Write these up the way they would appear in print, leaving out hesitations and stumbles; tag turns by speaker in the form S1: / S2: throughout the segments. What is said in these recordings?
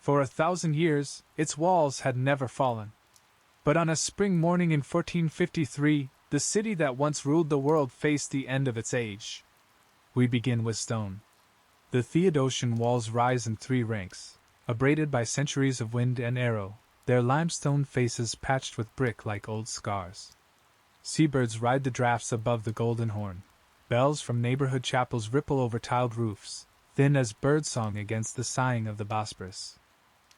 S1: For 1,000 years, its walls had never fallen. But on a spring morning in 1453, the city that once ruled the world faced the end of its age. We begin with stone. The Theodosian walls rise in 3 ranks, abraded by centuries of wind and arrow, their limestone faces patched with brick like old scars. Seabirds ride the draughts above the Golden Horn. Bells from neighborhood chapels ripple over tiled roofs, thin as birdsong against the sighing of the Bosporus.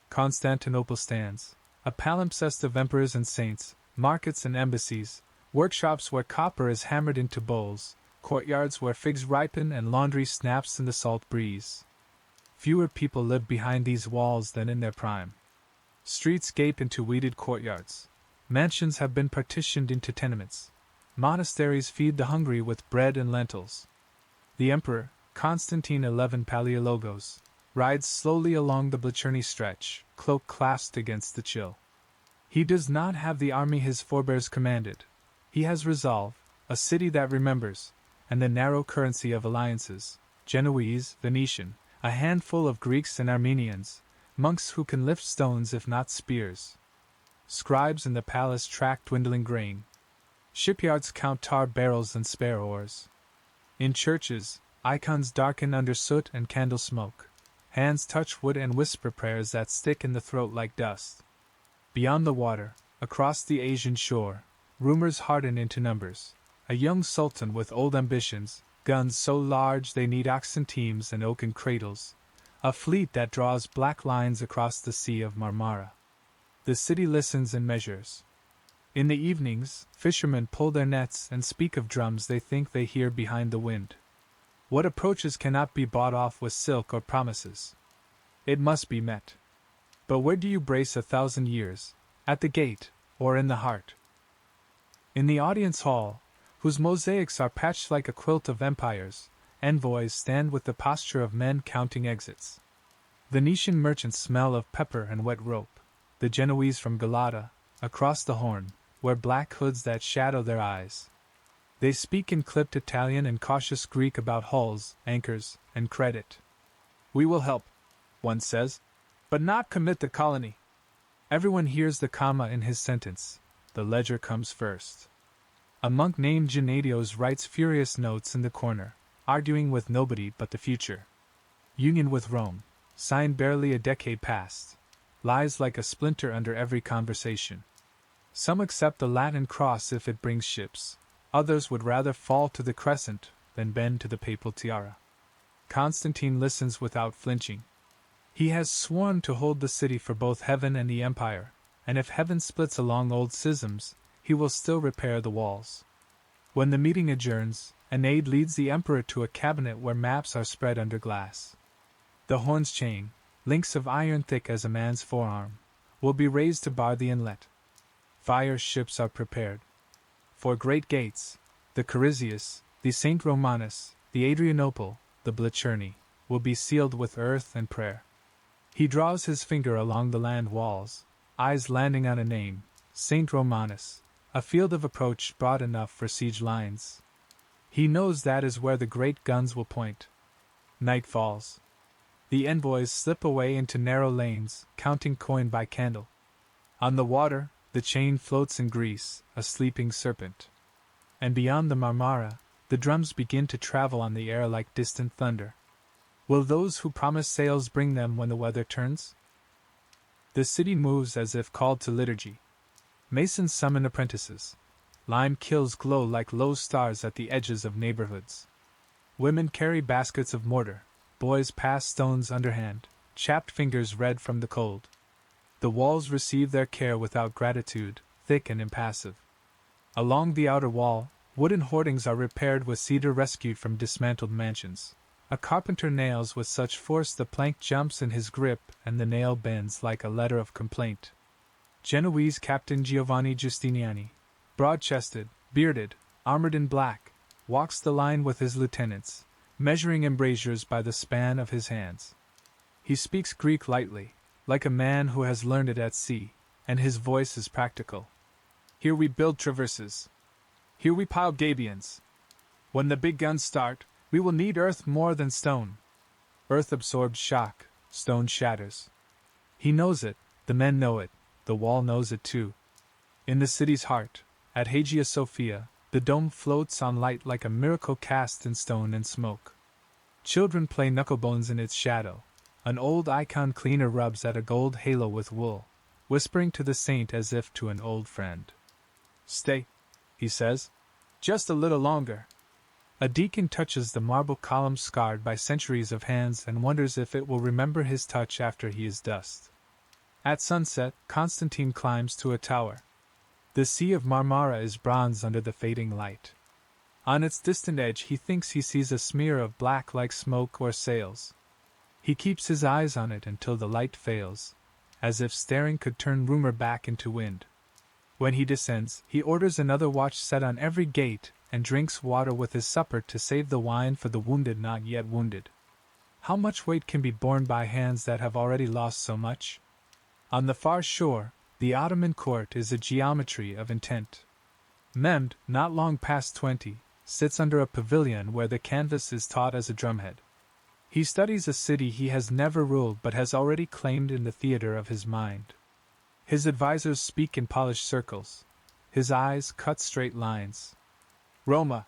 S1: Constantinople stands, a palimpsest of emperors and saints, markets and embassies, workshops where copper is hammered into bowls, courtyards where figs ripen and laundry snaps in the salt breeze. Fewer people live behind these walls than in their prime. Streets gape into weeded courtyards. Mansions have been partitioned into tenements. Monasteries feed the hungry with bread and lentils. The emperor, Constantine XI Palaiologos, rides slowly along the Blachernyi stretch, cloak clasped against the chill. He does not have the army his forebears commanded. He has resolve, a city that remembers, and the narrow currency of alliances, Genoese, Venetian, a handful of Greeks and Armenians, monks who can lift stones if not spears. Scribes in the palace track dwindling grain. Shipyards count tar barrels and spare oars. In churches, icons darken under soot and candle smoke. Hands touch wood and whisper prayers that stick in the throat like dust. Beyond the water, across the Asian shore, rumors harden into numbers. A young sultan with old ambitions, guns so large they need oxen teams and oaken cradles. A fleet that draws black lines across the Sea of Marmara. The city listens and measures. In the evenings, fishermen pull their nets and speak of drums they think they hear behind the wind. What approaches cannot be bought off with silk or promises. It must be met. But where do you brace 1,000 years? At the gate, or in the heart? In the audience hall, whose mosaics are patched like a quilt of empires, envoys stand with the posture of men counting exits. Venetian merchants smell of pepper and wet rope. The Genoese from Galata, across the Horn, wear black hoods that shadow their eyes. They speak in clipped Italian and cautious Greek about hulls, anchors, and credit. We will help, one says, but not commit the colony. Everyone hears the comma in his sentence. The ledger comes first. A monk named Gennadios writes furious notes in the corner, arguing with nobody but the future. Union with Rome, signed barely a decade past, lies like a splinter under every conversation. Some accept the Latin cross if it brings ships. Others would rather fall to the crescent than bend to the papal tiara. Constantine listens without flinching. He has sworn to hold the city for both heaven and the empire, and if heaven splits along old schisms, he will still repair the walls. When the meeting adjourns, an aide leads the emperor to a cabinet where maps are spread under glass. The horn's chain, links of iron thick as a man's forearm, will be raised to bar the inlet. Fire ships are prepared. For great gates, the Chrysius, the St. Romanus, the Adrianople, the Blachernyi, will be sealed with earth and prayer. He draws his finger along the land walls, eyes landing on a name, St. Romanus, a field of approach broad enough for siege lines. He knows that is where the great guns will point. Night falls. The envoys slip away into narrow lanes, counting coin by candle. On the water, the chain floats in Greece, a sleeping serpent. And beyond the Marmara, the drums begin to travel on the air like distant thunder. Will those who promise sails bring them when the weather turns? The city moves as if called to liturgy. Masons summon apprentices. Lime kilns glow like low stars at the edges of neighborhoods. Women carry baskets of mortar. Boys pass stones underhand, chapped fingers red from the cold. The walls receive their care without gratitude, thick and impassive. Along the outer wall, wooden hoardings are repaired with cedar rescued from dismantled mansions. A carpenter nails with such force the plank jumps in his grip and the nail bends like a letter of complaint. Genoese Captain Giovanni Giustiniani, broad-chested, bearded, armored in black, walks the line with his lieutenants, measuring embrasures by the span of his hands. He speaks Greek lightly, like a man who has learned it at sea, and his voice is practical. Here we build traverses. Here we pile gabions. When the big guns start, we will need earth more than stone. Earth absorbs shock, stone shatters. He knows it, the men know it, the wall knows it too. In the city's heart, at Hagia Sophia, the dome floats on light like a miracle cast in stone and smoke. Children play knucklebones in its shadow. An old icon cleaner rubs at a gold halo with wool, whispering to the saint as if to an old friend. "Stay," he says. "Just a little longer." A deacon touches the marble column scarred by centuries of hands and wonders if it will remember his touch after he is dust. At sunset, Constantine climbs to a tower. The Sea of Marmara is bronze under the fading light. On its distant edge he thinks he sees a smear of black like smoke or sails. He keeps his eyes on it until the light fails, as if staring could turn rumor back into wind. When he descends, he orders another watch set on every gate and drinks water with his supper to save the wine for the wounded not yet wounded. How much weight can be borne by hands that have already lost so much? On the far shore, the Ottoman court is a geometry of intent. Mehmed, not long past 20, sits under a pavilion where the canvas is taut as a drumhead. He studies a city he has never ruled but has already claimed in the theater of his mind. His advisors speak in polished circles. His eyes cut straight lines. "Roma,"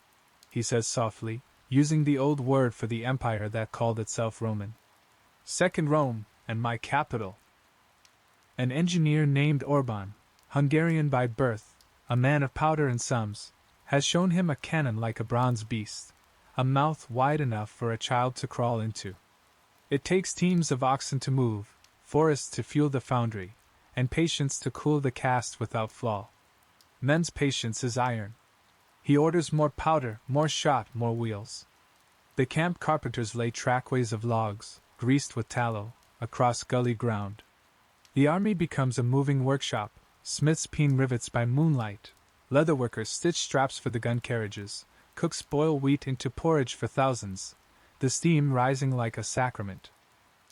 S1: he says softly, using the old word for the empire that called itself Roman. "Second Rome, and my capital." An engineer named Orban, Hungarian by birth, a man of powder and sums, has shown him a cannon like a bronze beast, a mouth wide enough for a child to crawl into. It takes teams of oxen to move, forests to fuel the foundry, and patience to cool the cast without flaw. Men's patience is iron. He orders more powder, more shot, more wheels. The camp carpenters lay trackways of logs, greased with tallow, across gully ground. The army becomes a moving workshop. Smiths peen rivets by moonlight. Leatherworkers stitch straps for the gun carriages. Cooks boil wheat into porridge for thousands, the steam rising like a sacrament.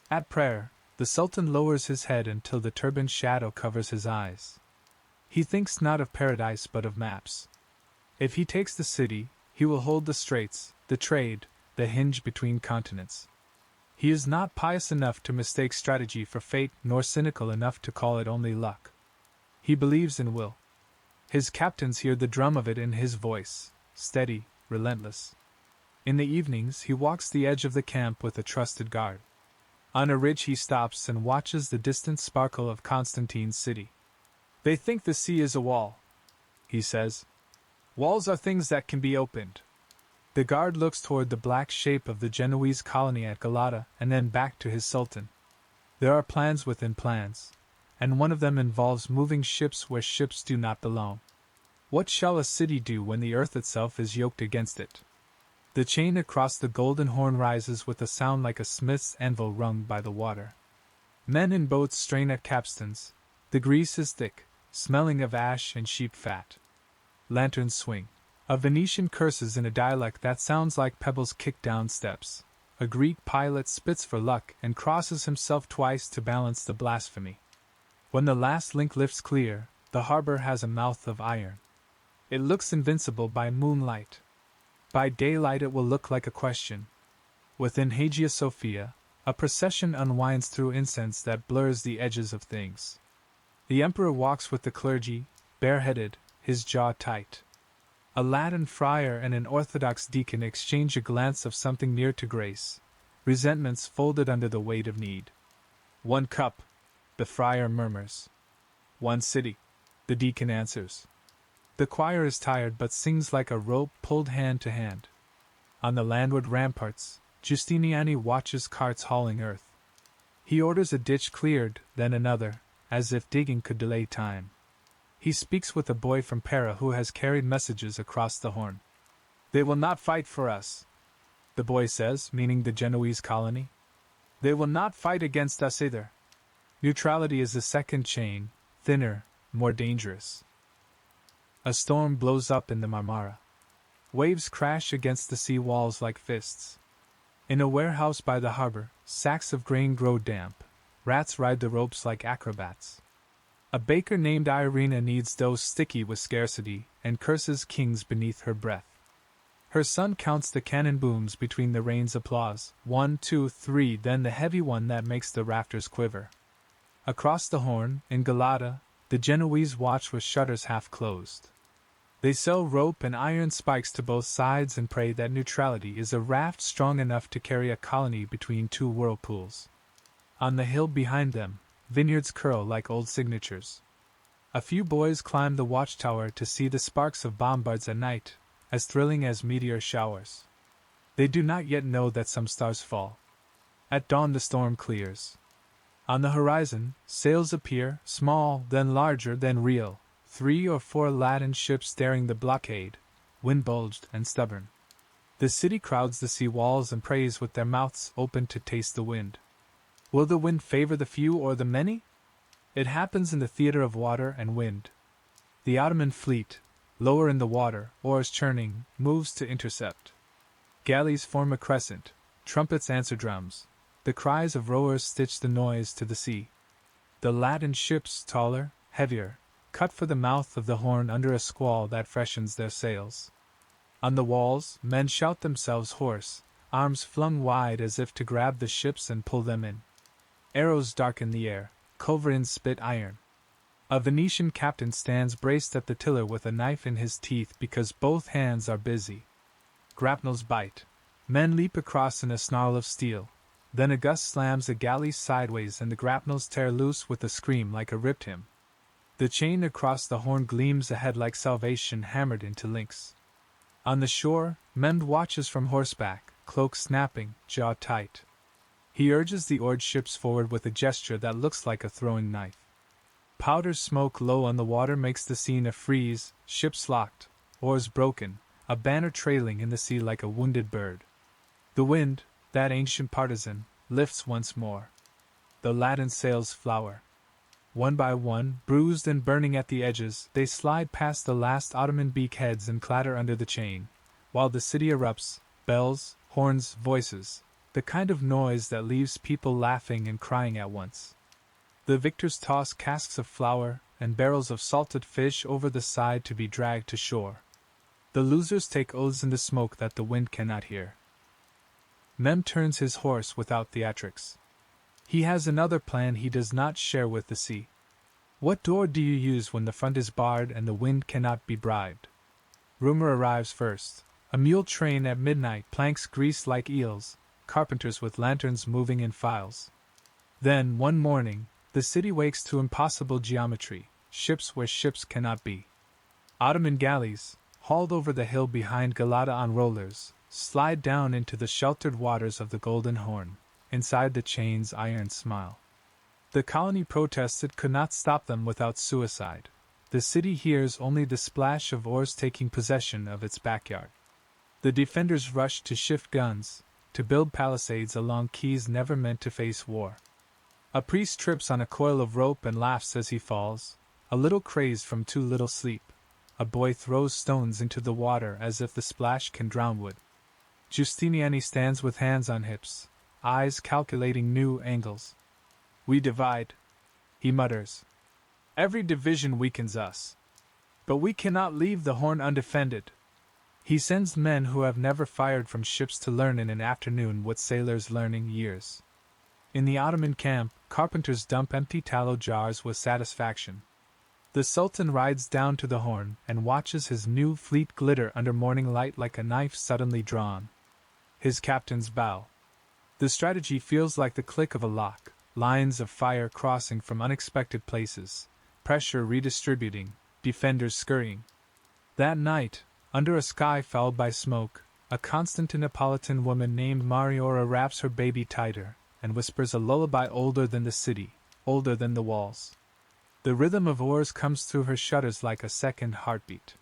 S1: At prayer, the Sultan lowers his head until the turban's shadow covers his eyes. He thinks not of paradise but of maps. If he takes the city, he will hold the straits, the trade, the hinge between continents. He is not pious enough to mistake strategy for fate, nor cynical enough to call it only luck. He believes in will. His captains hear the drum of it in his voice, steady, relentless. In the evenings he walks the edge of the camp with a trusted guard. On a ridge he stops and watches the distant sparkle of Constantine's city. "They think the sea is a wall," he says. "Walls are things that can be opened." The guard looks toward the black shape of the Genoese colony at Galata and then back to his sultan. There are plans within plans, and one of them involves moving ships where ships do not belong. What shall a city do when the earth itself is yoked against it? The chain across the Golden Horn rises with a sound like a smith's anvil rung by the water. Men in boats strain at capstans. The grease is thick, smelling of ash and sheep fat. Lanterns swing. A Venetian curses in a dialect that sounds like pebbles kicked down steps. A Greek pilot spits for luck and crosses himself twice to balance the blasphemy. When the last link lifts clear, the harbor has a mouth of iron. It looks invincible by moonlight. By daylight it will look like a question. Within Hagia Sophia, a procession unwinds through incense that blurs the edges of things. The emperor walks with the clergy, bareheaded, his jaw tight. A Latin friar and an Orthodox deacon exchange a glance of something near to grace, resentments folded under the weight of need. "One cup," the friar murmurs. "One city," the deacon answers. The choir is tired but sings like a rope pulled hand to hand. On the landward ramparts, Giustiniani watches carts hauling earth. He orders a ditch cleared, then another, as if digging could delay time. He speaks with a boy from Pera who has carried messages across the Horn. "They will not fight for us," the boy says, meaning the Genoese colony. "They will not fight against us either." Neutrality is the second chain, thinner, more dangerous. A storm blows up in the Marmara. Waves crash against the sea walls like fists. In a warehouse by the harbor, sacks of grain grow damp. Rats ride the ropes like acrobats. A baker named Irina kneads dough sticky with scarcity and curses kings beneath her breath. Her son counts the cannon booms between the rain's applause, 1, 2, 3, then the heavy one that makes the rafters quiver. Across the Horn, in Galata, the Genoese watch with shutters half closed. They sew rope and iron spikes to both sides and pray that neutrality is a raft strong enough to carry a colony between two whirlpools. On the hill behind them, vineyards curl like old signatures. A few boys climb the watchtower to see the sparks of bombards at night, as thrilling as meteor showers. They do not yet know that some stars fall. At dawn the storm clears. On the horizon, sails appear, small, then larger, then real, 3 or 4 Latin ships daring the blockade, wind-bulged and stubborn. The city crowds the sea walls and prays with their mouths open to taste the wind. Will the wind favor the few or the many? It happens in the theater of water and wind. The Ottoman fleet, lower in the water, oars churning, moves to intercept. Galleys form a crescent, trumpets answer drums. The cries of rowers stitch the noise to the sea. The Latin ships, taller, heavier, cut for the mouth of the Horn under a squall that freshens their sails. On the walls, men shout themselves hoarse, arms flung wide as if to grab the ships and pull them in. Arrows darken the air, culverins spit iron. A Venetian captain stands braced at the tiller with a knife in his teeth because both hands are busy. Grapnels bite. Men leap across in a snarl of steel. Then a gust slams a galley sideways and the grapnels tear loose with a scream like a ripped hymn. The chain across the Horn gleams ahead like salvation hammered into links. On the shore, Mehmed watches from horseback, cloak snapping, jaw tight. He urges the oared ships forward with a gesture that looks like a throwing knife. Powder smoke low on the water makes the scene a freeze, ships locked, oars broken, a banner trailing in the sea like a wounded bird. The wind, that ancient partisan, lifts once more. The Latin sails flower. One by one, bruised and burning at the edges, they slide past the last Ottoman beakheads and clatter under the chain, while the city erupts, bells, horns, voices, the kind of noise that leaves people laughing and crying at once. The victors toss casks of flour and barrels of salted fish over the side to be dragged to shore. The losers take oaths in the smoke that the wind cannot hear. Mem turns his horse without theatrics. He has another plan he does not share with the sea. What door do you use when the front is barred and the wind cannot be bribed? Rumor arrives first. A mule train at midnight, planks greased like eels, carpenters with lanterns moving in files. Then, one morning, the city wakes to impossible geometry, ships where ships cannot be. Ottoman galleys, hauled over the hill behind Galata on rollers, slide down into the sheltered waters of the Golden Horn. Inside the chains iron smile. The colony protests it could not stop them without suicide. The city hears only the splash of oars taking possession of its backyard. The defenders rush to shift guns, to build palisades along quays never meant to face war. A priest trips on a coil of rope and laughs as he falls, a little crazed from too little sleep. A boy throws stones into the water as if the splash can drown wood. Giustiniani stands with hands on hips, eyes calculating new angles. We divide, he mutters. Every division weakens us. But we cannot leave the Horn undefended. He sends men who have never fired from ships to learn in an afternoon what sailors learn in years. In the Ottoman camp, carpenters dump empty tallow jars with satisfaction. The Sultan rides down to the Horn and watches his new fleet glitter under morning light like a knife suddenly drawn. His captains bow. The strategy feels like the click of a lock, lines of fire crossing from unexpected places, pressure redistributing, defenders scurrying. That night, under a sky fouled by smoke, a Constantinopolitan woman named Mariora wraps her baby tighter and whispers a lullaby older than the city, older than the walls. The rhythm of oars comes through her shutters like a second heartbeat.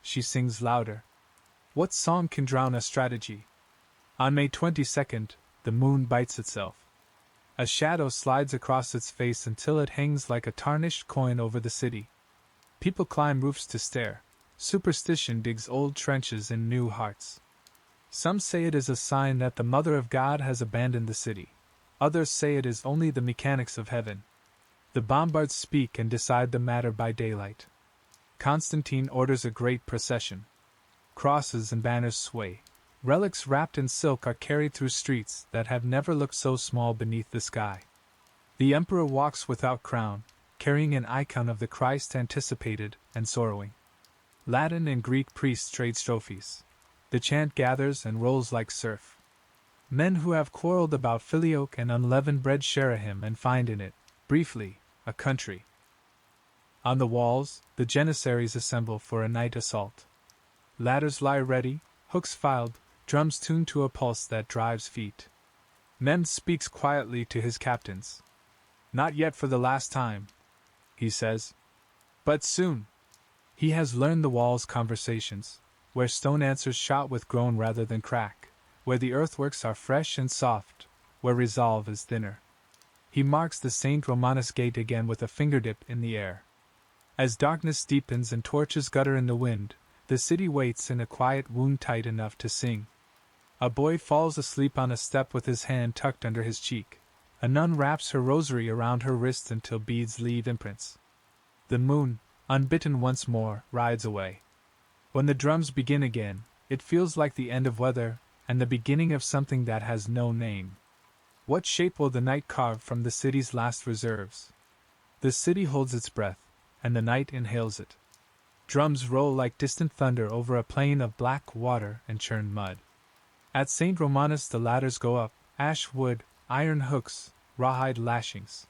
S1: She sings louder. What song can drown a strategy? On May 22nd, the moon bites itself. A shadow slides across its face until it hangs like a tarnished coin over the city. People climb roofs to stare. Superstition digs old trenches in new hearts. Some say it is a sign that the Mother of God has abandoned the city. Others say it is only the mechanics of heaven. The bombards speak and decide the matter by daylight. Constantine orders a great procession. Crosses and banners sway. Relics wrapped in silk are carried through streets that have never looked so small beneath the sky. The emperor walks without crown, carrying an icon of the Christ anticipated and sorrowing. Latin and Greek priests trade trophies. The chant gathers and rolls like surf. Men who have quarreled about filioque and unleavened bread share a hymn and find in it, briefly, a country. On the walls, the Janissaries assemble for a night assault. Ladders lie ready, hooks filed, drums tuned to a pulse that drives feet. Mehmed speaks quietly to his captains. Not yet for the last time, he says. But soon. He has learned the wall's conversations, where stone answers shout with groan rather than crack, where the earthworks are fresh and soft, where resolve is thinner. He marks the St. Romanus gate again with a fingertip in the air. As darkness deepens and torches gutter in the wind, the city waits in a quiet wound tight enough to sing. A boy falls asleep on a step with his hand tucked under his cheek. A nun wraps her rosary around her wrist until beads leave imprints. The moon, unbitten once more, rides away. When the drums begin again, it feels like the end of weather and the beginning of something that has no name. What shape will the night carve from the city's last reserves? The city holds its breath, and the night inhales it. Drums roll like distant thunder over a plain of black water and churned mud. At St. Romanus the ladders go up, ash wood, iron hooks, rawhide lashings.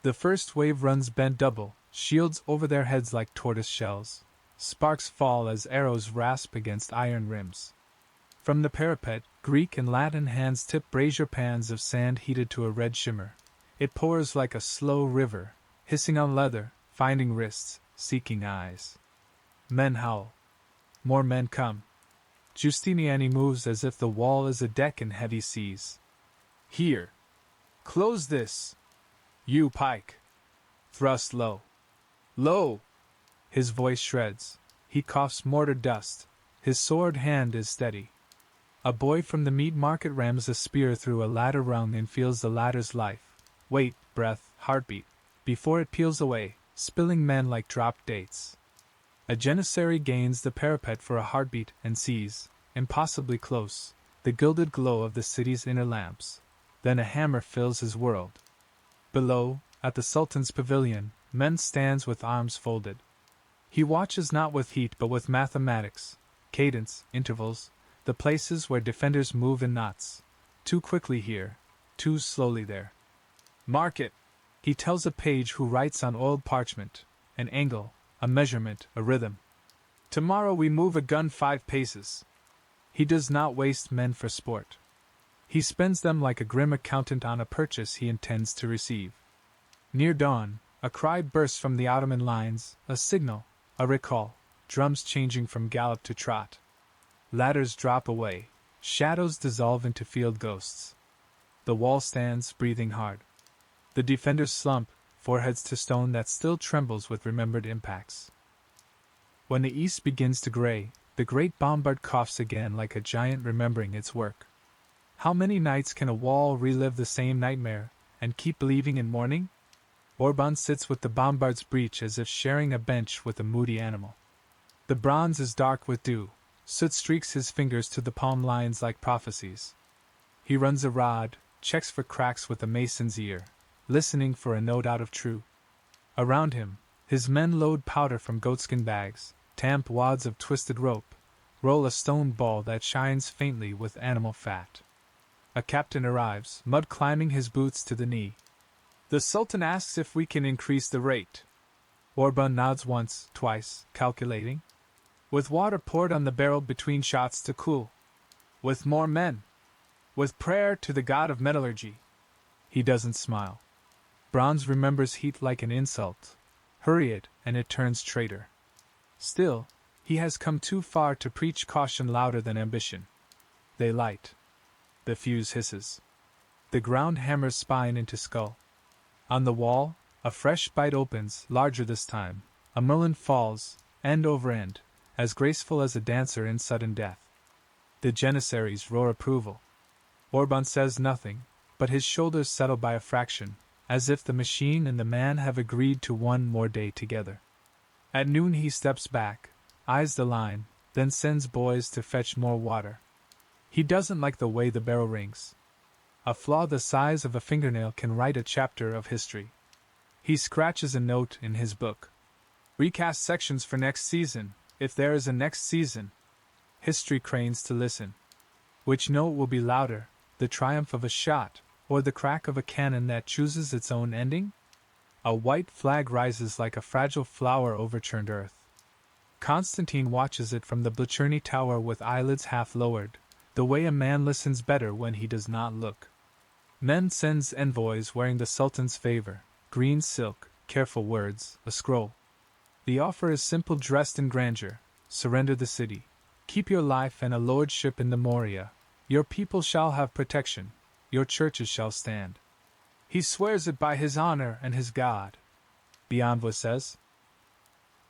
S1: The first wave runs bent double, shields over their heads like tortoise shells. Sparks fall as arrows rasp against iron rims. From the parapet, Greek and Latin hands tip brazier pans of sand heated to a red shimmer. It pours like a slow river, hissing on leather, finding wrists, seeking eyes. Men howl. More men come. Giustiniani moves as if the wall is a deck in heavy seas. Here. Close this. You, Pike. Thrust low. Low! His voice shreds. He coughs mortar dust. His sword hand is steady. A boy from the meat market rams a spear through a ladder rung and feels the ladder's life. Weight, breath, heartbeat. Before it peels away, spilling men like dropped dates. A janissary gains the parapet for a heartbeat and sees, impossibly close, the gilded glow of the city's inner lamps. Then a hammer fills his world. Below, at the Sultan's pavilion, men stands with arms folded. He watches not with heat but with mathematics, cadence, intervals, the places where defenders move in knots. Too quickly here, too slowly there. Mark it, he tells a page who writes on oiled parchment, an angle, a measurement, a rhythm. Tomorrow we move a gun 5 paces. He does not waste men for sport. He spends them like a grim accountant on a purchase he intends to receive. Near dawn, a cry bursts from the Ottoman lines, a signal, a recall, drums changing from gallop to trot. Ladders drop away, shadows dissolve into field ghosts. The wall stands, breathing hard. The defenders slump, foreheads to stone that still trembles with remembered impacts. When the east begins to gray, the great bombard coughs again like a giant remembering its work. How many nights can a wall relive the same nightmare, and keep believing in morning? Orban sits with the bombard's breach as if sharing a bench with a moody animal. The bronze is dark with dew, soot streaks his fingers to the palm lines like prophecies. He runs a rod, checks for cracks with a mason's ear, listening for a note out of true. Around him, his men load powder from goatskin bags, tamp wads of twisted rope, roll a stone ball that shines faintly with animal fat. A captain arrives, mud climbing his boots to the knee. The Sultan asks if we can increase the rate. Orban nods once, twice, calculating. With water poured on the barrel between shots to cool. With more men. With prayer to the god of metallurgy. He doesn't smile. Bronze remembers heat like an insult. Hurry it, and it turns traitor. Still, he has come too far to preach caution louder than ambition. They light. The fuse hisses. The ground hammers spine into skull. On the wall, a fresh bite opens, larger this time. A mullion falls, end over end, as graceful as a dancer in sudden death. The janissaries roar approval. Orban says nothing, but his shoulders settle by a fraction, as if the machine and the man have agreed to one more day together. At noon he steps back, eyes the line, then sends boys to fetch more water. He doesn't like the way the barrel rings. A flaw the size of a fingernail can write a chapter of history. He scratches a note in his book. Recast sections for next season, if there is a next season. History cranes to listen. Which note will be louder, the triumph of a shot, or the crack of a cannon that chooses its own ending? A white flag rises like a fragile flower over churned earth. Constantine watches it from the Blachurny Tower with eyelids half lowered, the way a man listens better when he does not look. Men sends envoys wearing the Sultan's favor, green silk, careful words, a scroll. The offer is simple, dressed in grandeur: surrender the city, keep your life and a lordship in the Morea, your people shall have protection, your churches shall stand. He swears it by his honor and his God. The envoy says.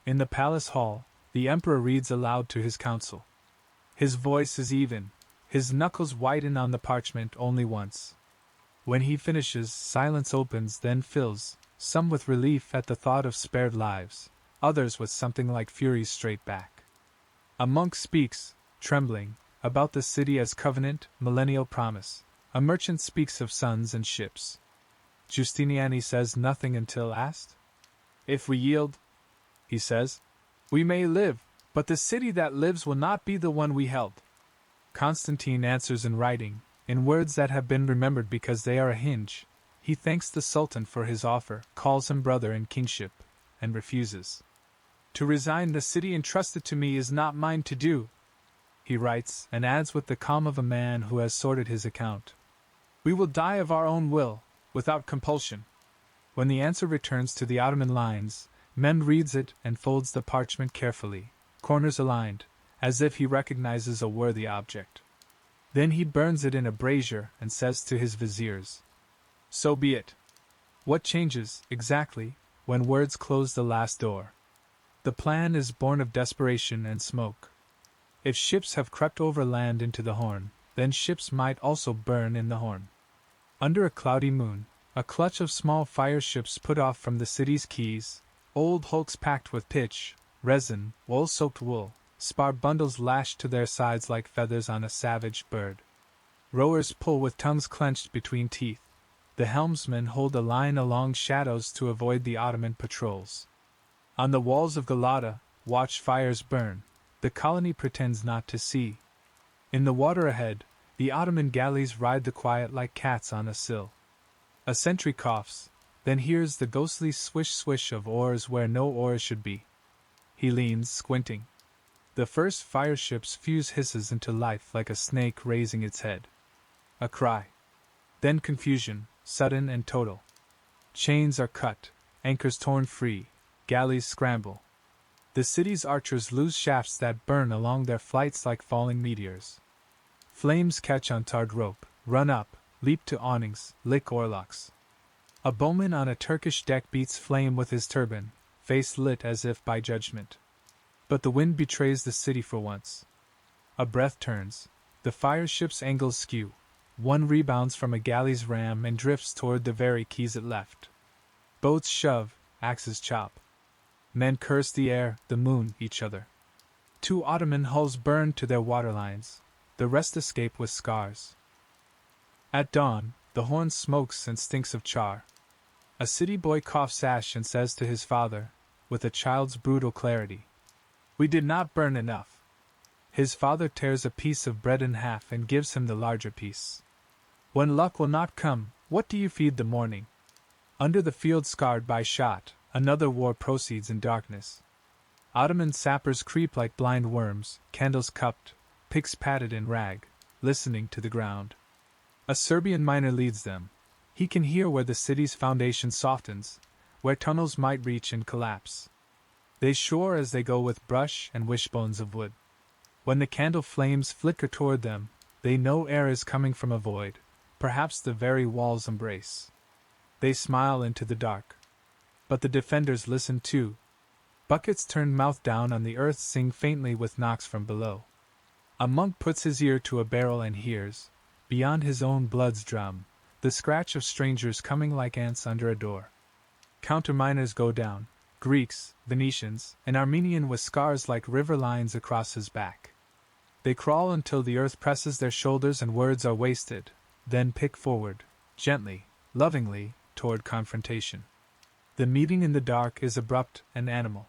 S1: In the palace hall, the emperor reads aloud to his council. His voice is even, his knuckles whiten on the parchment only once. When he finishes, silence opens, then fills, some with relief at the thought of spared lives, others with something like fury straight back. A monk speaks, trembling, about the city as covenant, millennial promise. A merchant speaks of sons and ships. Giustiniani says nothing until asked. If we yield, he says, we may live, but the city that lives will not be the one we held. Constantine answers in writing, in words that have been remembered because they are a hinge. He thanks the Sultan for his offer, calls him brother in kingship, and refuses. To resign the city entrusted to me is not mine to do, he writes, and adds with the calm of a man who has sorted his account. We will die of our own will, without compulsion. When the answer returns to the Ottoman lines, Mehmed reads it and folds the parchment carefully, corners aligned, as if he recognizes a worthy object. Then he burns it in a brazier and says to his viziers, so be it. What changes, exactly, when words close the last door? The plan is born of desperation and smoke. If ships have crept over land into the Horn, then ships might also burn in the Horn. Under a cloudy moon, a clutch of small fireships put off from the city's quays, old hulks packed with pitch, resin, wool-soaked wool, spar bundles lashed to their sides like feathers on a savage bird. Rowers pull with tongues clenched between teeth. The helmsmen hold a line along shadows to avoid the Ottoman patrols. On the walls of Galata, watch fires burn. The colony pretends not to see. In the water ahead, the Ottoman galleys ride the quiet like cats on a sill. A sentry coughs, then hears the ghostly swish-swish of oars where no oars should be. He leans, squinting. The first fireship's fuse hisses into life like a snake raising its head. A cry. Then confusion, sudden and total. Chains are cut, anchors torn free, galleys scramble. The city's archers lose shafts that burn along their flights like falling meteors. Flames catch on tarred rope, run up, leap to awnings, lick oarlocks. A bowman on a Turkish deck beats flame with his turban, face lit as if by judgment. But the wind betrays the city for once. A breath turns, the fireship's angles skew. One rebounds from a galley's ram and drifts toward the very quays it left. Boats shove, axes chop. Men curse the air, the moon, each other. 2 Ottoman hulls burn to their waterlines. The rest escape with scars. At dawn, the Horn smokes and stinks of char. A city boy coughs ash and says to his father, with a child's brutal clarity, we did not burn enough. His father tears a piece of bread in half and gives him the larger piece. When luck will not come, what do you feed the morning? Under the field scarred by shot, another war proceeds in darkness. Ottoman sappers creep like blind worms, candles cupped, picks padded in rag, listening to the ground. A Serbian miner leads them. He can hear where the city's foundation softens, where tunnels might reach and collapse. They shore as they go with brush and wishbones of wood. When the candle flames flicker toward them, they know air is coming from a void, perhaps the very walls embrace. They smile into the dark. But the defenders listen too. Buckets turned mouth down on the earth sing faintly with knocks from below. A monk puts his ear to a barrel and hears, beyond his own blood's drum, the scratch of strangers coming like ants under a door. Counterminers go down, Greeks, Venetians, an Armenian with scars like river lines across his back. They crawl until the earth presses their shoulders and words are wasted. then pick forward, gently, lovingly, toward confrontation. The meeting in the dark is abrupt and animal.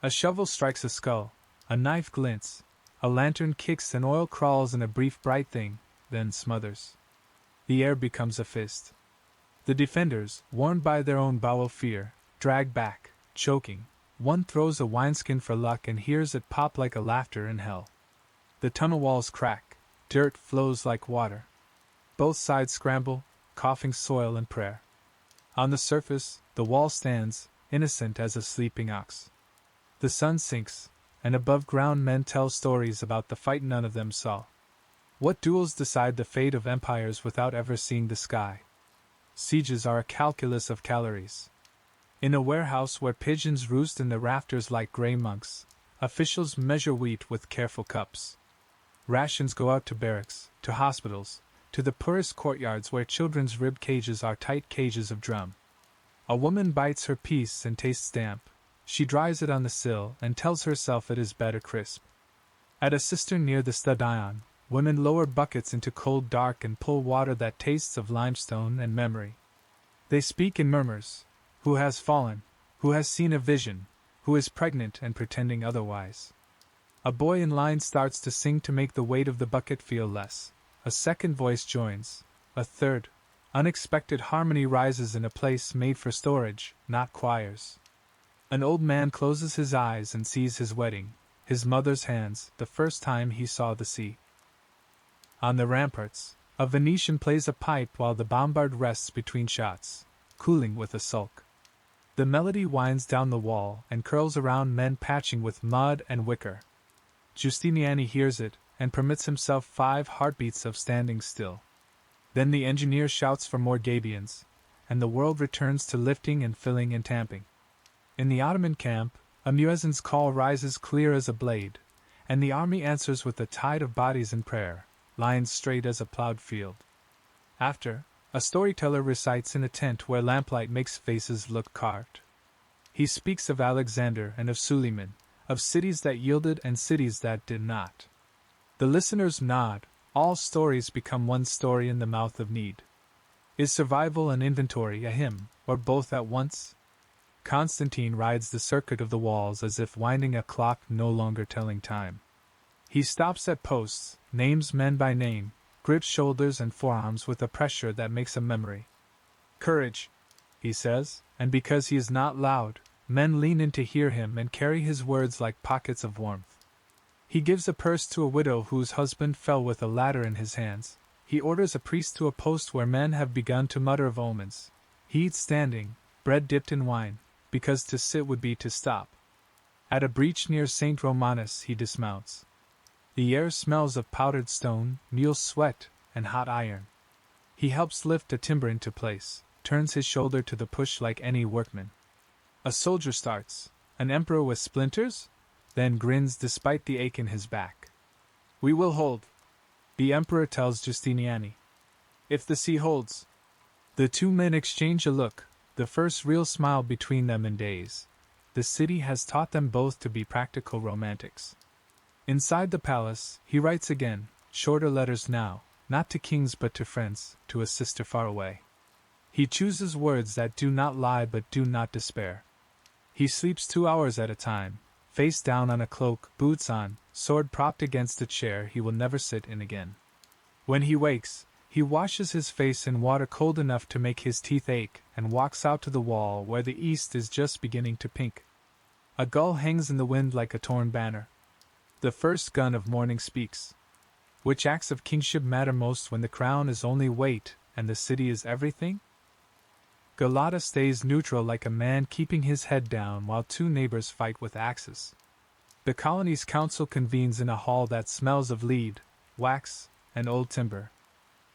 S1: A shovel strikes a skull, a knife glints, a lantern kicks, and oil crawls in a brief bright thing, then smothers. The air becomes a fist. The defenders, warned by their own bowel fear, drag back, choking. One throws a wineskin for luck and hears it pop like a laughter in hell. The tunnel walls crack, dirt flows like water. Both sides scramble, coughing soil and prayer. On the surface, the wall stands, innocent as a sleeping ox. The sun sinks, and above ground men tell stories about the fight none of them saw. What duels decide the fate of empires without ever seeing the sky? Sieges are a calculus of calories. In a warehouse where pigeons roost in the rafters like gray monks, officials measure wheat with careful cups. Rations go out to barracks, to hospitals, to the poorest courtyards where children's rib cages are tight cages of drum. A woman bites her piece and tastes damp. She dries it on the sill and tells herself it is better crisp. At a cistern near the stadion, women lower buckets into cold dark and pull water that tastes of limestone and memory. They speak in murmurs. Who has fallen? Who has seen a vision? Who is pregnant and pretending otherwise? A boy in line starts to sing to make the weight of the bucket feel less. A second voice joins. A third. Unexpected harmony rises in a place made for storage, not choirs. An old man closes his eyes and sees his wedding, his mother's hands, the first time he saw the sea. On the ramparts, a Venetian plays a pipe while the bombard rests between shots, cooling with a sulk. The melody winds down the wall and curls around men patching with mud and wicker. Giustiniani hears it and permits himself 5 heartbeats of standing still. Then the engineer shouts for more gabions, and the world returns to lifting and filling and tamping. In the Ottoman camp, a muezzin's call rises clear as a blade, and the army answers with a tide of bodies in prayer, lines straight as a plowed field. After, a storyteller recites in a tent where lamplight makes faces look carved. He speaks of Alexander and of Suleiman, of cities that yielded and cities that did not. The listeners nod. All stories become one story in the mouth of need. Is survival and inventory a hymn, or both at once? Constantine rides the circuit of the walls as if winding a clock no longer telling time. He stops at posts, names men by name, grips shoulders and forearms with a pressure that makes a memory. Courage, he says, and because he is not loud, men lean in to hear him and carry his words like pockets of warmth. He gives a purse to a widow whose husband fell with a ladder in his hands. He orders a priest to a post where men have begun to mutter of omens. He eats standing, bread dipped in wine, because to sit would be to stop. At a breach near St. Romanus he dismounts. The air smells of powdered stone, mule sweat, and hot iron. He helps lift a timber into place, turns his shoulder to the push like any workman. A soldier starts, an emperor with splinters, then grins despite the ache in his back. We will hold, the emperor tells Giustiniani. If the sea holds. The two men exchange a look, the first real smile between them in days. The city has taught them both to be practical romantics. Inside the palace, he writes again, shorter letters now, not to kings but to friends, to a sister far away. He chooses words that do not lie but do not despair. He sleeps 2 hours at a time, face down on a cloak, boots on, sword propped against a chair he will never sit in again. When he wakes, he washes his face in water cold enough to make his teeth ache and walks out to the wall where the east is just beginning to pink. A gull hangs in the wind like a torn banner. The first gun of morning speaks. Which acts of kingship matter most when the crown is only weight and the city is everything? Galata stays neutral like a man keeping his head down while 2 neighbors fight with axes. The colony's council convenes in a hall that smells of lead, wax, and old timber.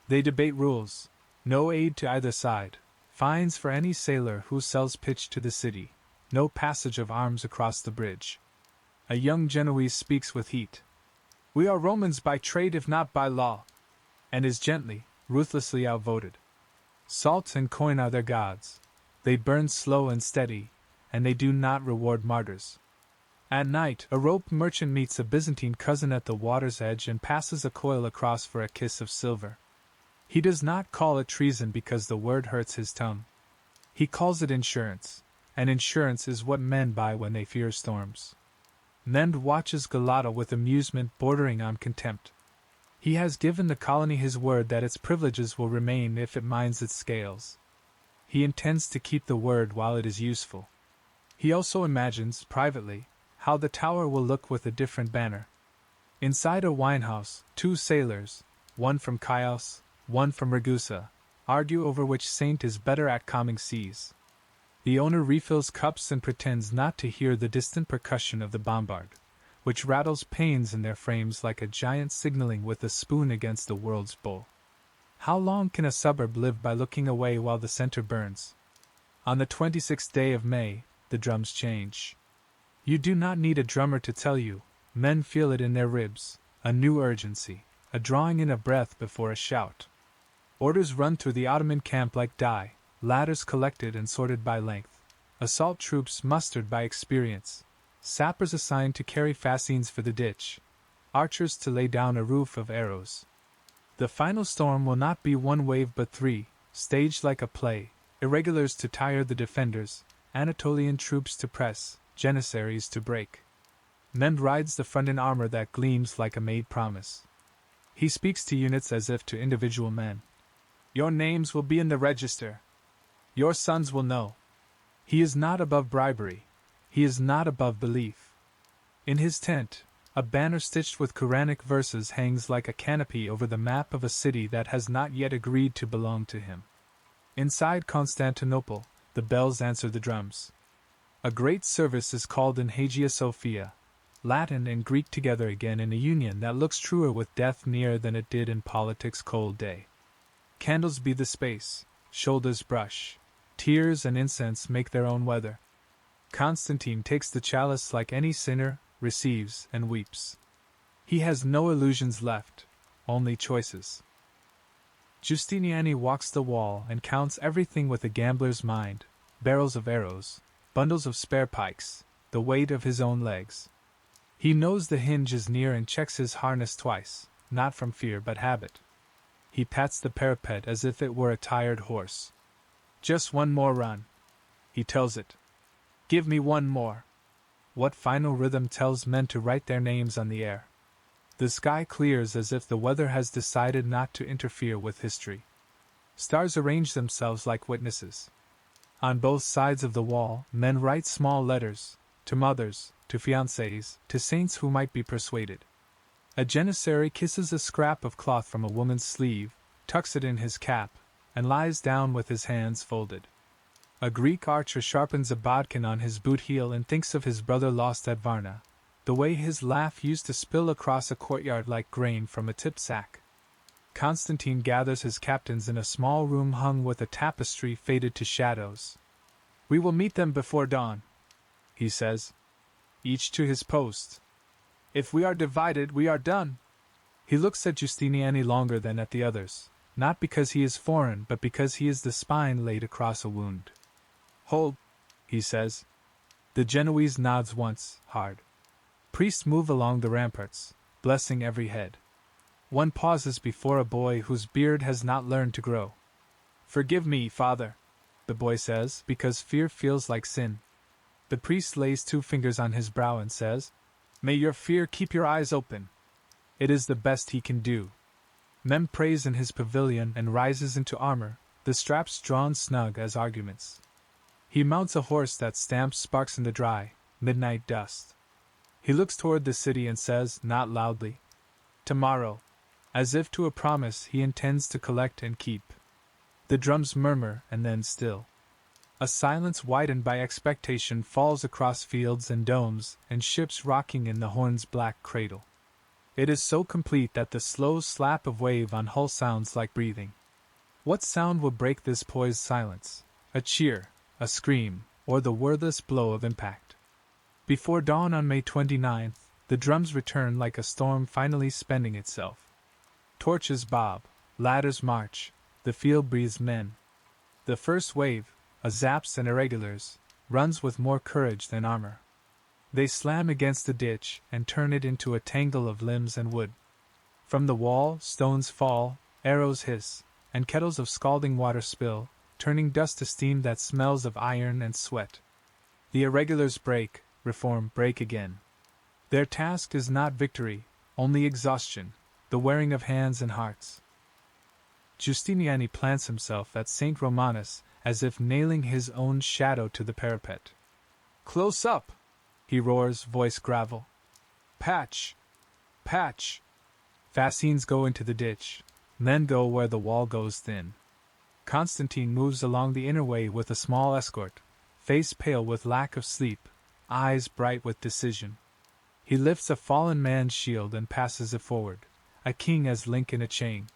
S1: They debate rules, no aid to either side, fines for any sailor who sells pitch to the city, no passage of arms across the bridge. A young Genoese speaks with heat. We are Romans by trade if not by law, and is gently, ruthlessly outvoted. Salt and coin are their gods. They burn slow and steady, and they do not reward martyrs. At night, a rope merchant meets a Byzantine cousin at the water's edge and passes a coil across for a kiss of silver. He does not call it treason because the word hurts his tongue. He calls it insurance, and insurance is what men buy when they fear storms. Mehmed watches Galata with amusement bordering on contempt. He has given the colony his word that its privileges will remain if it minds its scales. He intends to keep the word while it is useful. He also imagines, privately, how the tower will look with a different banner. Inside a winehouse, two sailors, one from Chios, one from Ragusa, argue over which saint is better at calming seas. The owner refills cups and pretends not to hear the distant percussion of the bombard, which rattles panes in their frames like a giant signaling with a spoon against the world's bowl. How long can a suburb live by looking away while the center burns? On the 26th day of May, the drums change. You do not need a drummer to tell you, men feel it in their ribs, a new urgency, a drawing in of breath before a shout. Orders run through the Ottoman camp like die, ladders collected and sorted by length, assault troops mustered by experience, sappers assigned to carry fascines for the ditch, archers to lay down a roof of arrows. The final storm will not be one wave but three, staged like a play, irregulars to tire the defenders, Anatolian troops to press, Janissaries to break. Mehmed rides the front in armor that gleams like a made promise. He speaks to units as if to individual men. Your names will be in the register. Your sons will know. He is not above bribery. He is not above belief. In his tent, a banner stitched with Quranic verses hangs like a canopy over the map of a city that has not yet agreed to belong to him. Inside Constantinople, the bells answer the drums. A great service is called in Hagia Sophia, Latin and Greek together again in a union that looks truer with death near than it did in politics' cold day. Candles be the space, shoulders brush, tears and incense make their own weather. Constantine takes the chalice like any sinner, receives and weeps. He has no illusions left, only choices. Giustiniani walks the wall and counts everything with a gambler's mind, barrels of arrows, bundles of spare pikes, the weight of his own legs. He knows the hinge is near and checks his harness twice, not from fear but habit. He pats the parapet as if it were a tired horse. Just one more run, he tells it. Give me one more. What final rhythm tells men to write their names on the air? The sky clears as if the weather has decided not to interfere with history. Stars arrange themselves like witnesses. On both sides of the wall, men write small letters, to mothers, to fiancées, to saints who might be persuaded. A janissary kisses a scrap of cloth from a woman's sleeve, tucks it in his cap, and lies down with his hands folded. A Greek archer sharpens a bodkin on his boot heel and thinks of his brother lost at Varna, the way his laugh used to spill across a courtyard like grain from a tip sack. Constantine gathers his captains in a small room hung with a tapestry faded to shadows. We will meet them before dawn, he says. Each to his post. If we are divided, we are done. He looks at Giustiniani longer than at the others, not because he is foreign, but because he is the spine laid across a wound. Hold, he says. The Genoese nods once, hard. Priests move along the ramparts, blessing every head. One pauses before a boy whose beard has not learned to grow. Forgive me, father, the boy says, because fear feels like sin. The priest lays 2 fingers on his brow and says, May your fear keep your eyes open. It is the best he can do. Mehmed prays in his pavilion and rises into armor, the straps drawn snug as arguments. He mounts a horse that stamps sparks in the dry, midnight dust. He looks toward the city and says, not loudly, Tomorrow, as if to a promise he intends to collect and keep. The drums murmur and then still. A silence widened by expectation falls across fields and domes and ships rocking in the horn's black cradle. It is so complete that the slow slap of wave on hull sounds like breathing. What sound will break this poised silence? A cheer, a scream, or the wordless blow of impact? Before dawn on May 29th, the drums return like a storm finally spending itself. Torches bob, ladders march, the field breathes men. The first wave, a zaps and irregulars, runs with more courage than armor. They slam against the ditch and turn it into a tangle of limbs and wood. From the wall, stones fall, arrows hiss, and kettles of scalding water spill, turning dust to steam that smells of iron and sweat. The irregulars break, reform, break again. Their task is not victory, only exhaustion, the wearing of hands and hearts. Giustiniani plants himself at St. Romanus, as if nailing his own shadow to the parapet. "Close up!" he roars, voice gravel. "Patch! Patch!" Fascines go into the ditch, men go where the wall goes thin. Constantine moves along the inner way with a small escort, face pale with lack of sleep, eyes bright with decision. He lifts a fallen man's shield and passes it forward, a king as link in a chain.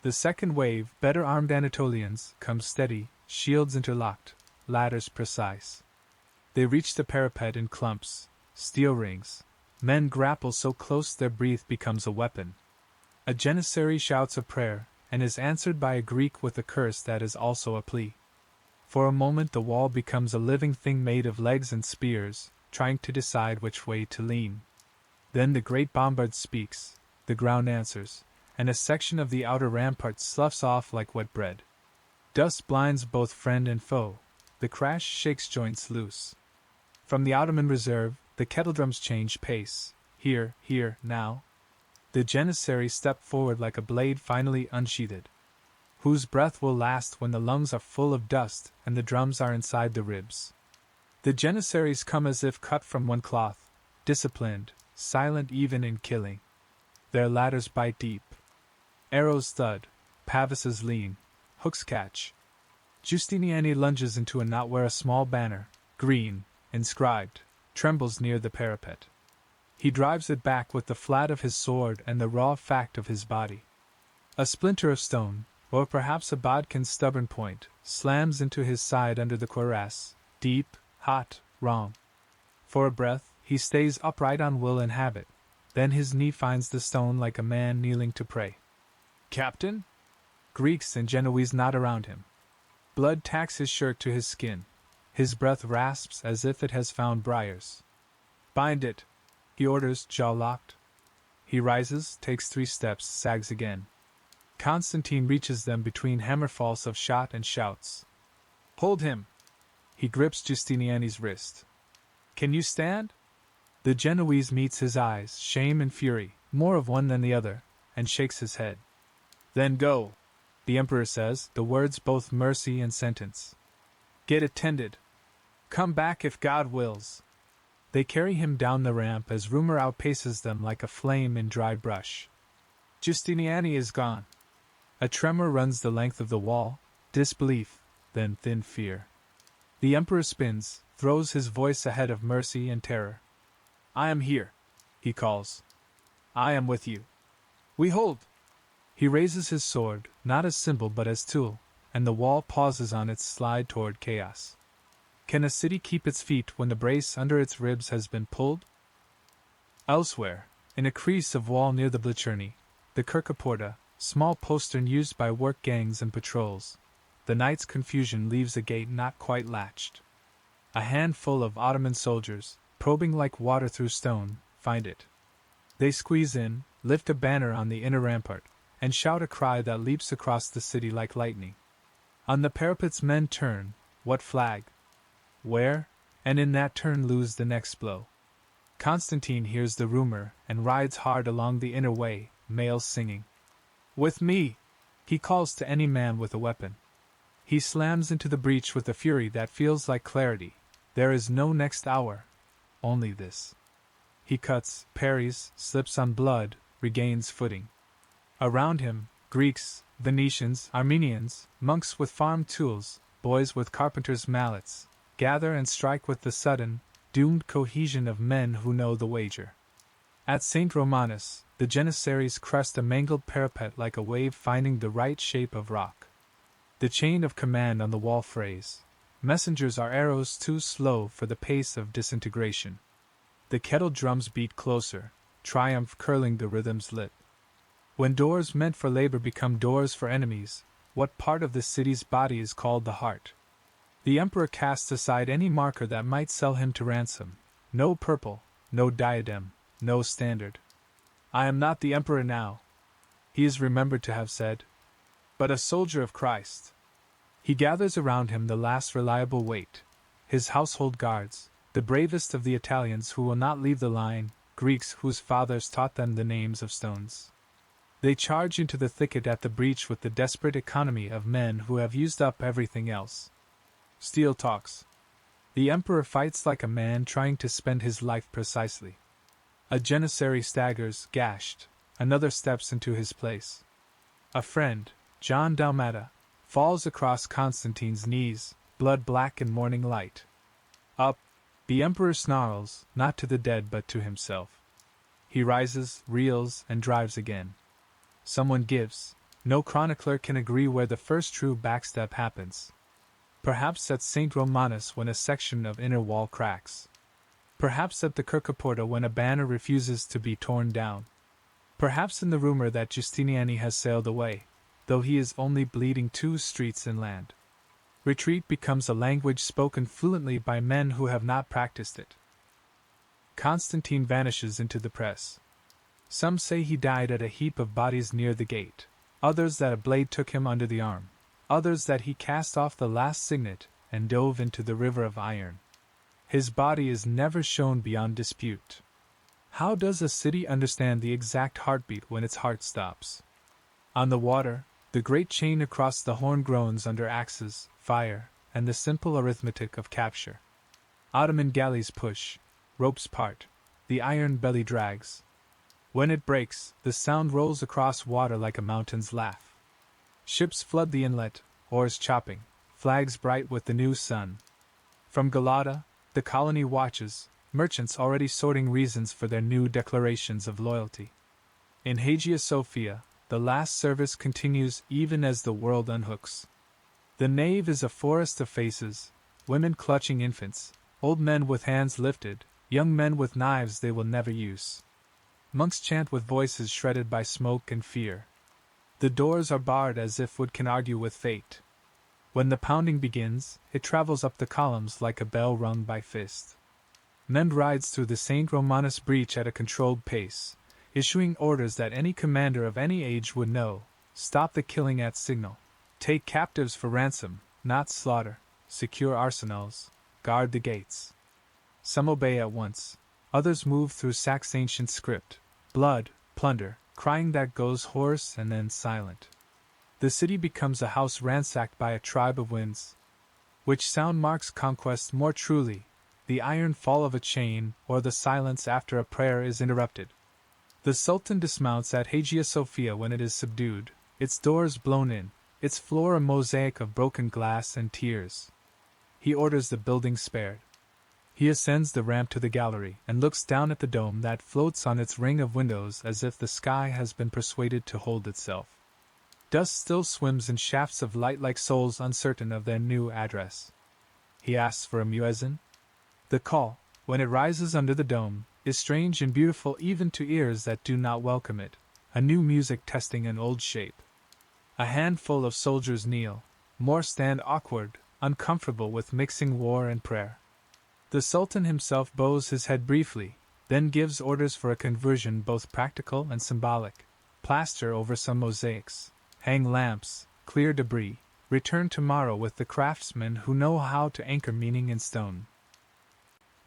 S1: The second wave, better armed Anatolians, comes steady, shields interlocked, ladders precise. They reach the parapet in clumps, steel rings. Men grapple so close their breath becomes a weapon. A janissary shouts a prayer, and is answered by a Greek with a curse that is also a plea. For a moment the wall becomes a living thing made of legs and spears, trying to decide which way to lean. Then the great bombard speaks, the ground answers, and a section of the outer rampart sloughs off like wet bread. Dust blinds both friend and foe, the crash shakes joints loose. From the Ottoman reserve, the kettledrums change pace, here, now. The janissaries step forward like a blade finally unsheathed. Whose breath will last when the lungs are full of dust and the drums are inside the ribs? The janissaries come as if cut from one cloth, disciplined, silent even in killing. Their ladders bite deep. Arrows thud, pavises lean, hooks catch. Giustiniani lunges into a knot where a small banner, green, inscribed, trembles near the parapet. He drives it back with the flat of his sword and the raw fact of his body. A splinter of stone, or perhaps a bodkin's stubborn point, slams into his side under the cuirass, deep, hot, wrong. For a breath, he stays upright on will and habit, then his knee finds the stone like a man kneeling to pray. "Captain?" Greeks and Genoese nod around him. Blood tacks his shirt to his skin. His breath rasps as if it has found briars. "Bind it," he orders, jaw locked. He rises, takes 3 steps, sags again. Constantine reaches them between hammerfalls of shot and shouts. "Hold him!" He grips Giustiniani's wrist. "Can you stand?" The Genoese meets his eyes, shame and fury, more of one than the other, and shakes his head. "Then go," the Emperor says, the words both mercy and sentence. "Get attended. Come back if God wills." They carry him down the ramp as rumor outpaces them like a flame in dry brush. Giustiniani is gone. A tremor runs the length of the wall, disbelief, then thin fear. The Emperor spins, throws his voice ahead of mercy and terror. "I am here," he calls. "I am with you. We hold." He raises his sword, not as symbol but as tool, and the wall pauses on its slide toward chaos. Can a city keep its feet when the brace under its ribs has been pulled? Elsewhere, in a crease of wall near the Blicherny, the Kirkeporta, small postern used by work gangs and patrols, the night's confusion leaves a gate not quite latched. A handful of Ottoman soldiers, probing like water through stone, find it. They squeeze in, lift a banner on the inner rampart, and shout a cry that leaps across the city like lightning. On the parapets men turn, what flag? Where? And in that turn lose the next blow. Constantine hears the rumor and rides hard along the inner way, males singing. "With me!" he calls to any man with a weapon. He slams into the breach with a fury that feels like clarity. There is no next hour, only this. He cuts, parries, slips on blood, regains footing. Around him, Greeks, Venetians, Armenians, monks with farm tools, boys with carpenters' mallets, gather and strike with the sudden, doomed cohesion of men who know the wager. At St. Romanus, the janissaries crest a mangled parapet like a wave finding the right shape of rock. The chain of command on the wall frays. Messengers are arrows too slow for the pace of disintegration. The kettle drums beat closer, triumph curling the rhythm's lip. When doors meant for labor become doors for enemies, what part of the city's body is called the heart? The Emperor casts aside any marker that might sell him to ransom. No purple, no diadem, no standard. "I am not the Emperor now," he is remembered to have said. but a soldier of Christ. He gathers around him the last reliable weight, his household guards, the bravest of the Italians who will not leave the line, Greeks whose fathers taught them the names of stones. They charge into the thicket at the breach with the desperate economy of men who have used up everything else. Steel talks. The emperor fights like a man trying to spend his life precisely. A janissary staggers, gashed, another steps into his place. A friend, John Dalmatia, falls across Constantine's knees, blood black in morning light. Up, the emperor snarls, not to the dead but to himself. He rises, reels, and drives again. Someone gives. No chronicler can agree where the first true backstep happens. Perhaps at St. Romanus when a section of inner wall cracks. Perhaps at the Kirkoporta when a banner refuses to be torn down. Perhaps in the rumor that Giustiniani has sailed away, though he is only bleeding 2 streets inland. Retreat becomes a language spoken fluently by men who have not practiced it. Constantine vanishes into the press. Some say he died at a heap of bodies near the gate, others that a blade took him under the arm, others that he cast off the last signet and dove into the river of iron. His body is never shown beyond dispute. How does a city understand the exact heartbeat when its heart stops? On the water, the great chain across the Horn groans under axes, fire, and the simple arithmetic of capture. Ottoman galleys push, ropes part, the iron belly drags. When it breaks, the sound rolls across water like a mountain's laugh. Ships flood the inlet, oars chopping, flags bright with the new sun. From Galata, the colony watches, merchants already sorting reasons for their new declarations of loyalty. In Hagia Sophia, the last service continues even as the world unhooks. The nave is a forest of faces, women clutching infants, old men with hands lifted, young men with knives they will never use. Monks chant with voices shredded by smoke and fear. The doors are barred as if wood can argue with fate. When the pounding begins, it travels up the columns like a bell rung by fist. Men rides through the St. Romanus breach at a controlled pace, issuing orders that any commander of any age would know: stop the killing at signal, take captives for ransom, not slaughter, secure arsenals, guard the gates. Some obey at once, others move through Sax's ancient script: blood, plunder, crying that goes hoarse and then silent. The city becomes a house ransacked by a tribe of winds. Which sound marks conquest more truly, the iron fall of a chain or the silence after a prayer is interrupted? The Sultan dismounts at Hagia Sophia when it is subdued, its doors blown in, its floor a mosaic of broken glass and tears. He orders the building spared. He ascends the ramp to the gallery and looks down at the dome that floats on its ring of windows as if the sky has been persuaded to hold itself. Dust still swims in shafts of light like souls uncertain of their new address. He asks for a muezzin. The call, when it rises under the dome, is strange and beautiful even to ears that do not welcome it, a new music testing an old shape. A handful of soldiers kneel, more stand awkward, uncomfortable with mixing war and prayer. The Sultan himself bows his head briefly, then gives orders for a conversion both practical and symbolic: plaster over some mosaics, hang lamps, clear debris, return tomorrow with the craftsmen who know how to anchor meaning in stone.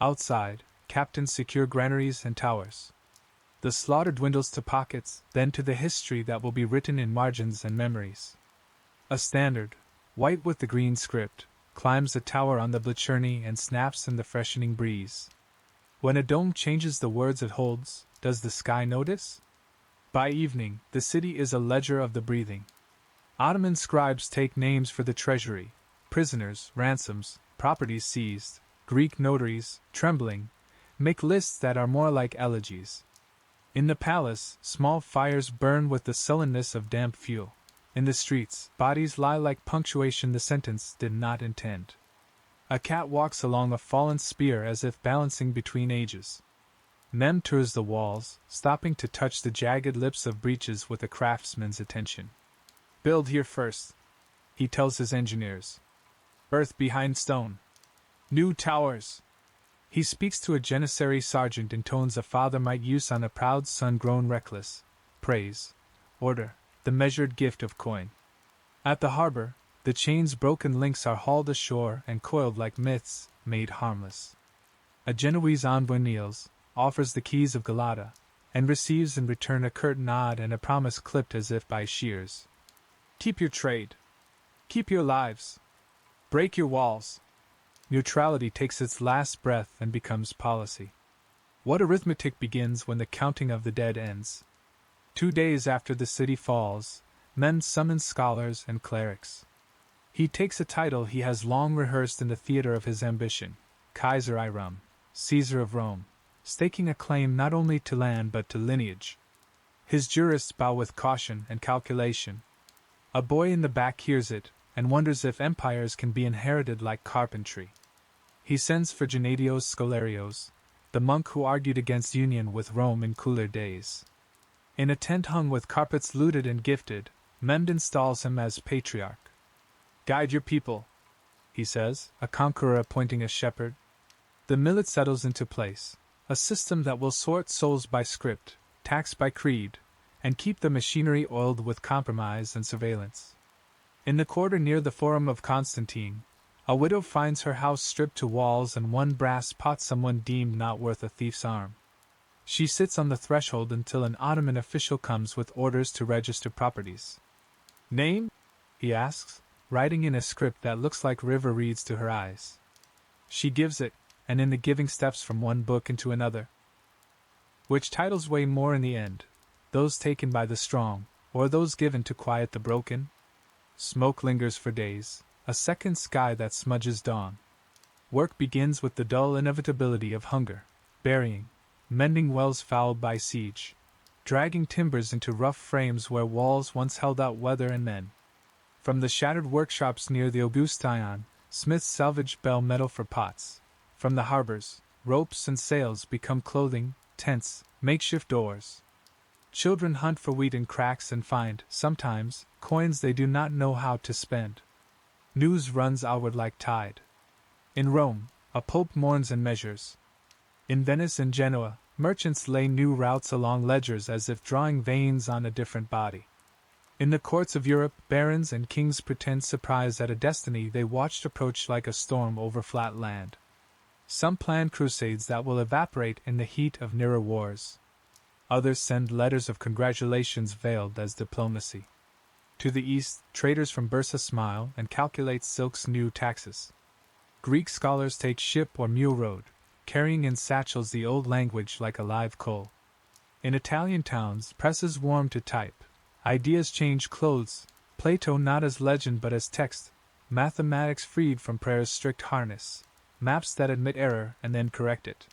S1: Outside, captains secure granaries and towers. The slaughter dwindles to pockets, then to the history that will be written in margins and memories. A standard, white with the green script, climbs the tower on the Blicherny and snaps in the freshening breeze. When a dome changes the words it holds, does the sky notice? By evening, the city is a ledger of the breathing. Ottoman scribes take names for the treasury, prisoners, ransoms, properties seized. Greek notaries, trembling, make lists that are more like elegies. In the palace, small fires burn with the sullenness of damp fuel. In the streets, bodies lie like punctuation the sentence did not intend. A cat walks along a fallen spear as if balancing between ages. Mem tours the walls, stopping to touch the jagged lips of breaches with a craftsman's attention. Build here first, he tells his engineers. Earth behind stone. New towers. He speaks to a janissary sergeant in tones a father might use on a proud son grown reckless. Praise, order, the measured gift of coin. At the harbor, the chain's broken links are hauled ashore and coiled like myths, made harmless. A Genoese envoy kneels, offers the keys of Galata, and receives in return a curt nod and a promise clipped as if by shears. Keep your trade. Keep your lives. Break your walls. Neutrality takes its last breath and becomes policy. What arithmetic begins when the counting of the dead ends? 2 days after the city falls, men summon scholars and clerics. He takes a title he has long rehearsed in the theater of his ambition, Kaiser Iram, Caesar of Rome, staking a claim not only to land but to lineage. His jurists bow with caution and calculation. A boy in the back hears it, and wonders if empires can be inherited like carpentry. He sends for Gennadios Scholarios, the monk who argued against union with Rome in cooler days. In a tent hung with carpets looted and gifted, Mehmed installs him as patriarch. Guide your people, he says, a conqueror appointing a shepherd. The millet settles into place, a system that will sort souls by script, tax by creed, and keep the machinery oiled with compromise and surveillance. In the quarter near the Forum of Constantine, a widow finds her house stripped to walls and one brass pot someone deemed not worth a thief's arm. She sits on the threshold until an Ottoman official comes with orders to register properties. Name? He asks, writing in a script that looks like river reeds to her eyes. She gives it, and in the giving steps from one book into another. Which titles weigh more in the end, those taken by the strong, or those given to quiet the broken? Smoke lingers for days, a second sky that smudges dawn. Work begins with the dull inevitability of hunger, burying, mending wells fouled by siege, dragging timbers into rough frames where walls once held out weather and men. From the shattered workshops near the Augustion, smiths salvage bell metal for pots. From the harbors, ropes and sails become clothing, tents, makeshift doors. Children hunt for wheat in cracks and find, sometimes, coins they do not know how to spend. News runs outward like tide. In Rome, a pope mourns and measures. In Venice and Genoa, merchants lay new routes along ledgers as if drawing veins on a different body. In the courts of Europe, barons and kings pretend surprise at a destiny they watched approach like a storm over flat land. Some plan crusades that will evaporate in the heat of nearer wars. Others send letters of congratulations veiled as diplomacy. To the east, traders from Bursa smile and calculate silk's new taxes. Greek scholars take ship or mule road, carrying in satchels the old language like a live coal. In Italian towns, presses warm to type. Ideas change clothes, Plato not as legend but as text, mathematics freed from prayer's strict harness, maps that admit error and then correct it.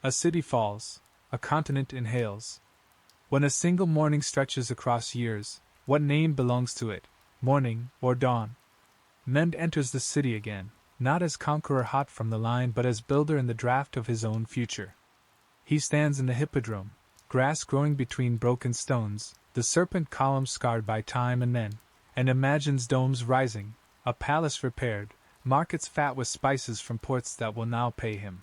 S1: A city falls, a continent inhales. When a single morning stretches across years, what name belongs to it, morning or dawn? Mehmed enters the city again, not as conqueror hot from the line but as builder in the draft of his own future. He stands in the hippodrome, grass growing between broken stones, the serpent column scarred by time and men, and imagines domes rising, a palace repaired, markets fat with spices from ports that will now pay him.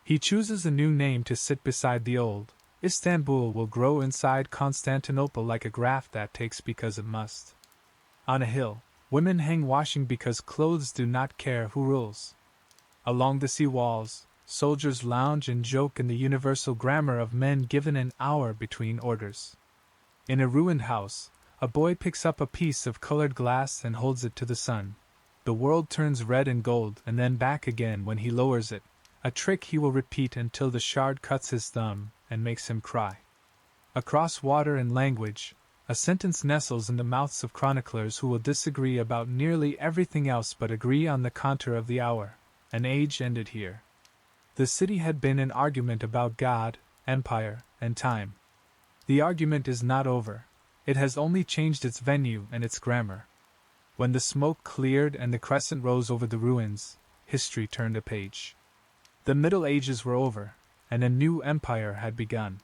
S1: He chooses a new name to sit beside the old. Istanbul will grow inside Constantinople like a graft that takes because it must. On a hill, women hang washing because clothes do not care who rules. Along the sea walls, soldiers lounge and joke in the universal grammar of men given an hour between orders. In a ruined house, a boy picks up a piece of colored glass and holds it to the sun. The world turns red and gold and then back again when he lowers it, a trick he will repeat until the shard cuts his thumb and makes him cry. Across water and language, a sentence nestles in the mouths of chroniclers who will disagree about nearly everything else but agree on the contour of the hour. An age ended here. The city had been an argument about God, empire, and time. The argument is not over. It has only changed its venue and its grammar. When the smoke cleared and the crescent rose over the ruins, history turned a page. The Middle Ages were over, and a new empire had begun.